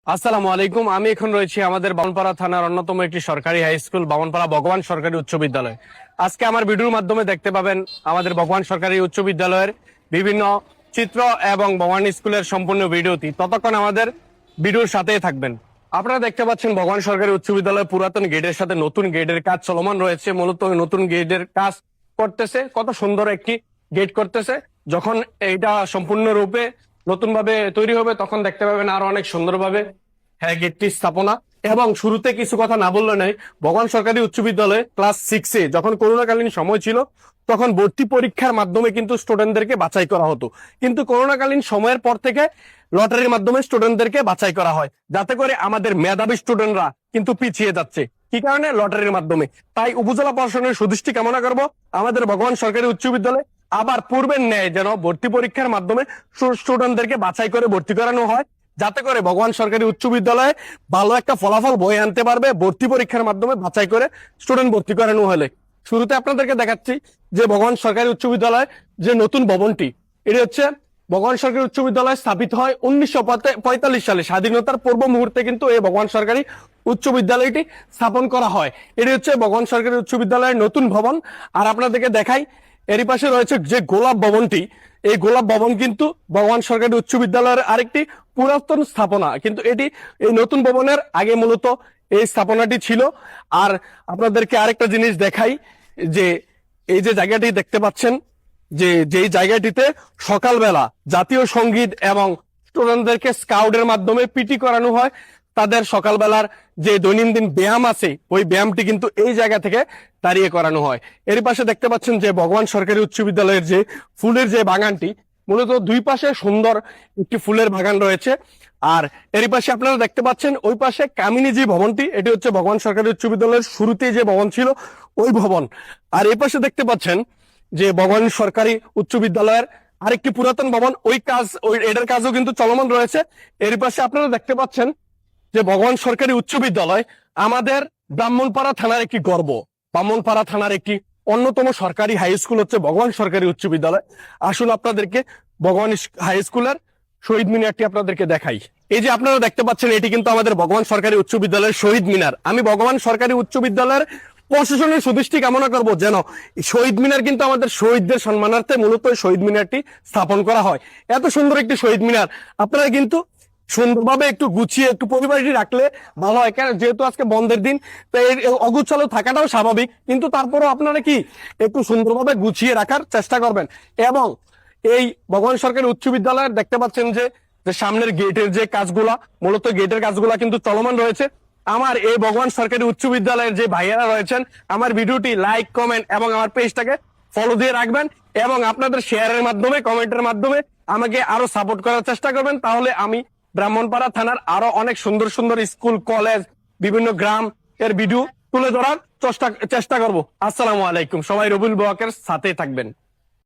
আসসালামু আলাইকুম। আমি এখন রয়েছি আমাদের বামনপাড়া থানার অন্যতম একটি সরকারি হাই স্কুল বামনপাড়া ভগবান সরকারি উচ্চ বিদ্যালয়। আজকে আমার ভিডিওর মাধ্যমে দেখতে পাবেন আমাদের ভগবান সরকারি উচ্চ বিদ্যালয়ের বিভিন্ন চিত্র এবং ভগবান স্কুলের সম্পূর্ণ ভিডিওটি। ততক্ষণ আমাদের ভিডিওর সাথেই থাকবেন। আপনারা দেখতে পাচ্ছেন ভগবান সরকারি উচ্চ বিদ্যালয় পুরাতন গেটের সাথে নতুন গেটের কাজ চলমান রয়েছে। মূলত নতুন গেটের কাজ করতেছে, কত সুন্দর একটি গেট করতেছে। যখন এইটা সম্পূর্ণরূপে নতুন ভাবে তৈরি হবে তখন দেখতে পাবেন আরো অনেক সুন্দরভাবে হ্যাঁ গেটটি স্থাপনা। এবং শুরুতে কিছু কথা না বললে নাই, ভগবান সরকারি উচ্চ বিদ্যালয়ে ক্লাস 6-এ যখন করোনাকালীন সময় ছিল তখন ভর্তি পরীক্ষার মাধ্যমে কিন্তু স্টুডেন্টদেরকে বাছাই করা হতো, কিন্তু করোনাকালীন সময়ের পর থেকে লটারির মাধ্যমে স্টুডেন্টদেরকে বাছাই করা হয়, যাতে করে আমাদের মেধাবী স্টুডেন্টরা কিন্তু পিছিয়ে যাচ্ছে। কি কারণে? লটারির মাধ্যমে। তাই উপজেলা প্রশাসনের সুদৃষ্টি কামনা করব আমাদের ভগবান সরকারি উচ্চ বিদ্যালয়ে আবার পূর্বের ন্যায় যেন ভর্তি পরীক্ষার মাধ্যমে স্টুডেন্টদেরকে বাছাই করে ভর্তি করানো হয়, যাতে করে ভগবান সরকারি উচ্চ বিদ্যালয়ে ভালো একটা ফলাফল বয়ে আনতে পারবে ভর্তি পরীক্ষার মাধ্যমে বাছাই করে স্টুডেন্ট ভর্তি করানো হলে। শুরুতে আপনাদেরকে দেখাচ্ছি যে ভগবান সরকারি উচ্চ বিদ্যালয় যে নতুন ভবনটি, এটি হচ্ছে ভগবান সরকারি উচ্চ বিদ্যালয় স্থাপিত হয় 1945 সালে। স্বাধীনতার পূর্ব মুহূর্তে কিন্তু এই ভগবান সরকারি উচ্চ বিদ্যালয়টি স্থাপন করা হয়। এটি হচ্ছে ভগবান সরকারি উচ্চ বিদ্যালয়ের নতুন ভবন। আর আপনাদেরকে দেখাই, এরই পাশে রয়েছে যে গোলাপ ভবনটি। এই গোলাপ ভবন কিন্তু ভগবান সরকারি উচ্চ বিদ্যালয়ের আরেকটি পুরাতন স্থাপনা, কিন্তু এটি এই নতুন ভবনের আগে মূলত এই স্থাপনাটি ছিল। আর আপনাদেরকে আরেকটা জিনিস দেখাই, যে এই যে জায়গাটি দেখতে পাচ্ছেন, যে যেই জায়গাটিতে সকালবেলা জাতীয় সঙ্গীত এবং স্টুডেন্টদেরকে স্কাউটের মাধ্যমে পিটি করানো হয়, তাদের সকালবেলার যে দৈনন্দিন ব্যায়াম আছে ওই ব্যায়ামটি কিন্তু এই জায়গা থেকে দাঁড়িয়ে করানো হয়। এর পাশে দেখতে পাচ্ছেন যে ভগবান সরকারি উচ্চ বিদ্যালয়ের যে ফুলের যে বাগানটি, মূলত দুই পাশে সুন্দর একটি ফুলের বাগান রয়েছে। আর এর পাশে আপনারা দেখতে পাচ্ছেন ওই পাশে কামিনী যে ভবনটি, এটি হচ্ছে ভগবান সরকারি উচ্চ বিদ্যালয়ের শুরুতে যে ভবন ছিল ওই ভবন। আর এই পাশে দেখতে পাচ্ছেন যে ভগবান সরকারি উচ্চ বিদ্যালয়ের আরেকটি পুরাতন ভবন, এটার কাজও কিন্তু চলমান রয়েছে। এর পাশে আপনারা দেখতে পাচ্ছেন যে ভগবান সরকারি উচ্চ বিদ্যালয় আমাদের ব্রাহ্মণপাড়া থানার একটি গর্ব। ব্রাহ্মণপাড়া থানার একটি অন্যতম সরকারি হাই স্কুল হচ্ছে ভগবান সরকারি উচ্চ বিদ্যালয়। আসুন আপনাদেরকে ভগবান হাই স্কুলের শহীদ মিনারটি আপনাদেরকে দেখাই। এই যে আপনারা দেখতে পাচ্ছেন, এটি কিন্তু আমাদের ভগবান সরকারি উচ্চ বিদ্যালয়ের শহীদ মিনার। আমি ভগবান সরকারি উচ্চ বিদ্যালয়ের প্রশাসনের সুদৃষ্টি কামনা করব যেন শহীদ মিনার কিন্তু আমাদের শহীদদের সম্মানার্থে মূলত শহীদ মিনারটি স্থাপন করা হয়। এত সুন্দর একটি শহীদ মিনার আপনারা কিন্তু সুন্দরভাবে একটু গুছিয়ে একটু পরিবারটি রাখলে ভালো হয়। কেন? যেহেতু আজকে বন্ধের দিন, তাই অগুছালো থাকাটাও স্বাভাবিক, কিন্তু তারপরও আপনারা কি একটু সুন্দরভাবে গুছিয়ে রাখার চেষ্টা করবেন। এবং এই ভগবান সরকারি উচ্চ বিদ্যালয়ের দেখতে পাচ্ছেন যে সামনের গেটের যে কাজগুলা, মূলত গেটের কাজগুলা কিন্তু চলমান রয়েছে। আমার এই ভগবান সরকারি উচ্চ বিদ্যালয়ের যে ভাইয়েরা রয়েছেন, আমার ভিডিওটি লাইক, কমেন্ট এবং আমার পেজটাকে ফলো দিয়ে রাখবেন, এবং আপনাদের শেয়ারের মাধ্যমে, কমেন্টের মাধ্যমে আমাকে আরো সাপোর্ট করার চেষ্টা করবেন। তাহলে আমি ব্রাহ্মণপাড়া থানার আরো অনেক সুন্দর সুন্দর স্কুল, কলেজ, বিভিন্ন গ্রাম এর ভিডিও তুলে ধরার চেষ্টা করব। আসসালামু আলাইকুম। সবাই রবিউল ব্লগের সাথে থাকবেন।